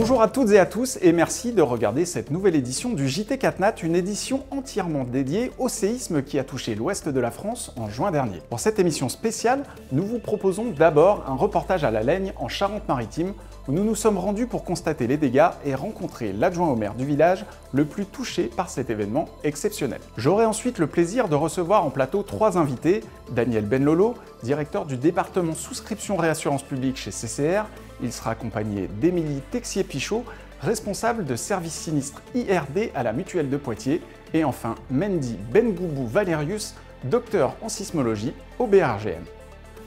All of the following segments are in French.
Bonjour à toutes et à tous et merci de regarder cette nouvelle édition du JT 4 Nat, une édition entièrement dédiée au séisme qui a touché l'ouest de la France en juin dernier. Pour cette émission spéciale, nous vous proposons d'abord un reportage à La Laigne en Charente-Maritime où nous nous sommes rendus pour constater les dégâts et rencontrer l'adjoint au maire du village le plus touché par cet événement exceptionnel. J'aurai ensuite le plaisir de recevoir en plateau trois invités, Daniel Benlolo, directeur du département souscription réassurance publique chez CCR. Il sera accompagné d'Émilie Texier-Pichot, responsable de service sinistre IRD à la Mutuelle de Poitiers, et enfin Mendy Benboubou Valerius, docteur en sismologie au BRGM.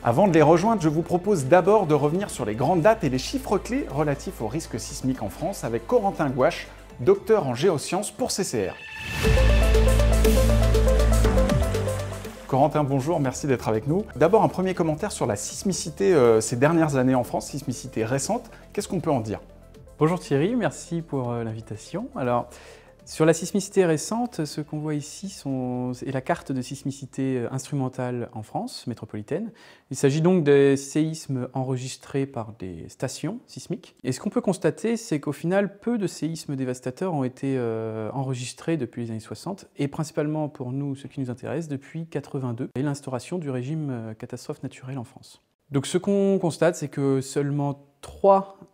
Avant de les rejoindre, je vous propose d'abord de revenir sur les grandes dates et les chiffres clés relatifs aux risques sismiques en France avec Corentin Gouache, docteur en géosciences pour CCR. Corentin, bonjour, merci d'être avec nous. D'abord, un premier commentaire sur la sismicité ces dernières années en France, sismicité récente. Qu'est-ce qu'on peut en dire? Bonjour Thierry, merci pour l'invitation. Alors, sur la sismicité récente, ce qu'on voit ici est la carte de sismicité instrumentale en France métropolitaine. Il s'agit donc des séismes enregistrés par des stations sismiques. Et ce qu'on peut constater, c'est qu'au final, peu de séismes dévastateurs ont été enregistrés depuis les années 60, et principalement pour nous, ce qui nous intéresse, depuis 1982, et l'instauration du régime catastrophe naturelle en France. Donc ce qu'on constate, c'est que seulement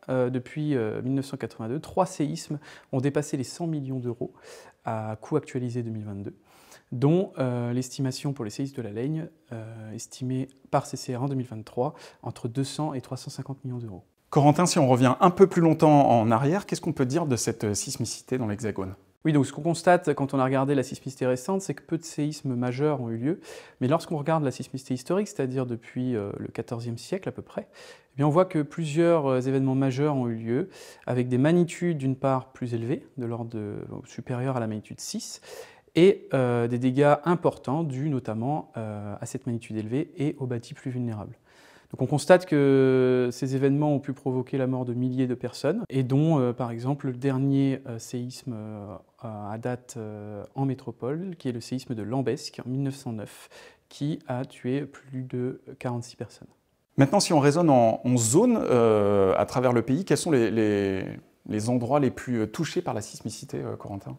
depuis 1982, 3 séismes ont dépassé les 100 millions d'euros à coût actualisé 2022, dont l'estimation pour les séismes de la Laigne, estimée par CCR en 2023, entre 200 et 350 millions d'euros. Corentin, si on revient un peu plus longtemps en arrière, qu'est-ce qu'on peut dire de cette sismicité dans l'Hexagone? Oui, donc ce qu'on constate quand on a regardé la sismicité récente, c'est que peu de séismes majeurs ont eu lieu. Mais lorsqu'on regarde la sismicité historique, c'est-à-dire depuis le XIVe siècle à peu près, eh bien on voit que plusieurs événements majeurs ont eu lieu, avec des magnitudes d'une part plus élevées, de l'ordre supérieur à la magnitude 6, et des dégâts importants dus notamment à cette magnitude élevée et aux bâtis plus vulnérables. Donc on constate que ces événements ont pu provoquer la mort de milliers de personnes, et dont par exemple le dernier séisme à date en métropole, qui est le séisme de Lambesc en 1909, qui a tué plus de 46 personnes. Maintenant, si on raisonne en zone à travers le pays, quels sont les endroits les plus touchés par la sismicité, Corentin?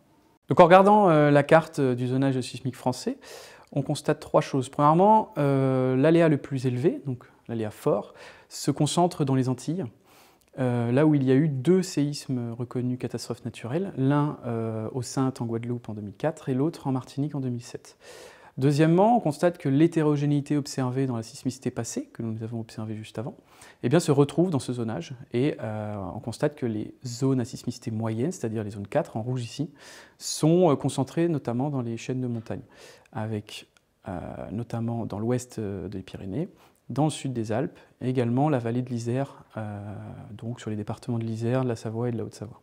Donc en regardant la carte du zonage sismique français, on constate 3 choses. Premièrement, l'aléa le plus élevé, donc l'aléa fort, se concentre dans les Antilles, là où il y a eu 2 séismes reconnus catastrophes naturelles, l'un aux Saintes en Guadeloupe en 2004 et l'autre en Martinique en 2007. Deuxièmement, on constate que l'hétérogénéité observée dans la sismicité passée, que nous avons observée juste avant, eh bien, se retrouve dans ce zonage, et on constate que les zones à sismicité moyenne, c'est-à-dire les zones 4 en rouge ici, sont concentrées notamment dans les chaînes de montagnes, avec notamment dans l'ouest des Pyrénées, dans le sud des Alpes, et également la vallée de l'Isère, donc sur les départements de l'Isère, de la Savoie et de la Haute-Savoie.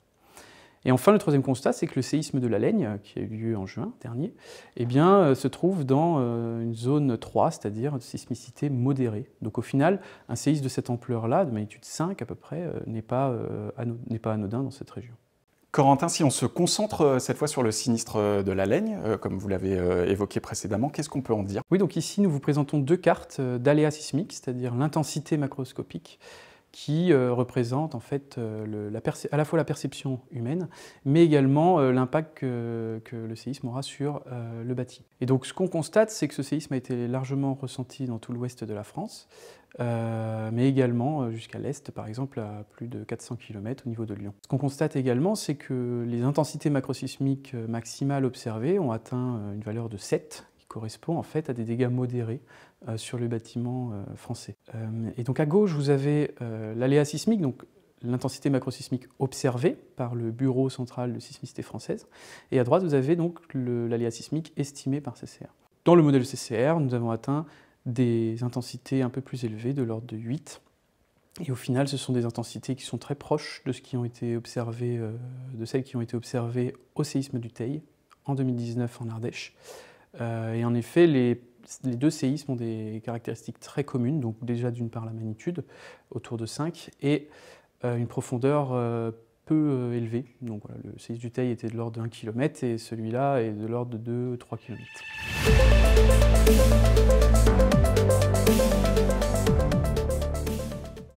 Et enfin, le troisième constat, c'est que le séisme de la Laigne, qui a eu lieu en juin dernier, eh bien, se trouve dans une zone 3, c'est-à-dire de sismicité modérée. Donc au final, un séisme de cette ampleur-là, de magnitude 5 à peu près, n'est pas anodin dans cette région. Corentin, si on se concentre cette fois sur le sinistre de la Laigne, comme vous l'avez évoqué précédemment, qu'est-ce qu'on peut en dire? Oui, donc ici, nous vous présentons 2 cartes d'aléas sismiques, c'est-à-dire l'intensité macroscopique, qui représente en fait à la fois la perception humaine, mais également l'impact que le séisme aura sur le bâti. Et donc ce qu'on constate, c'est que ce séisme a été largement ressenti dans tout l'ouest de la France, mais également jusqu'à l'est, par exemple à plus de 400 km au niveau de Lyon. Ce qu'on constate également, c'est que les intensités macrosismiques maximales observées ont atteint une valeur de 7, correspond en fait à des dégâts modérés sur le bâtiment français. Et donc à gauche, vous avez l'aléa sismique, donc l'intensité macrosismique observée par le Bureau central de sismicité française, et à droite, vous avez donc l'aléa sismique estimé par CCR. Dans le modèle CCR, nous avons atteint des intensités un peu plus élevées, de l'ordre de 8, et au final, ce sont des intensités qui sont très proches de ce qui ont été observées, de celles qui ont été observées au séisme du Teil en 2019 en Ardèche. Et en effet, les 2 séismes ont des caractéristiques très communes, donc déjà d'une part la magnitude, autour de 5, et une profondeur peu élevée. Donc voilà, le séisme du Teil était de l'ordre de 1 km et celui-là est de l'ordre de 2-3 km.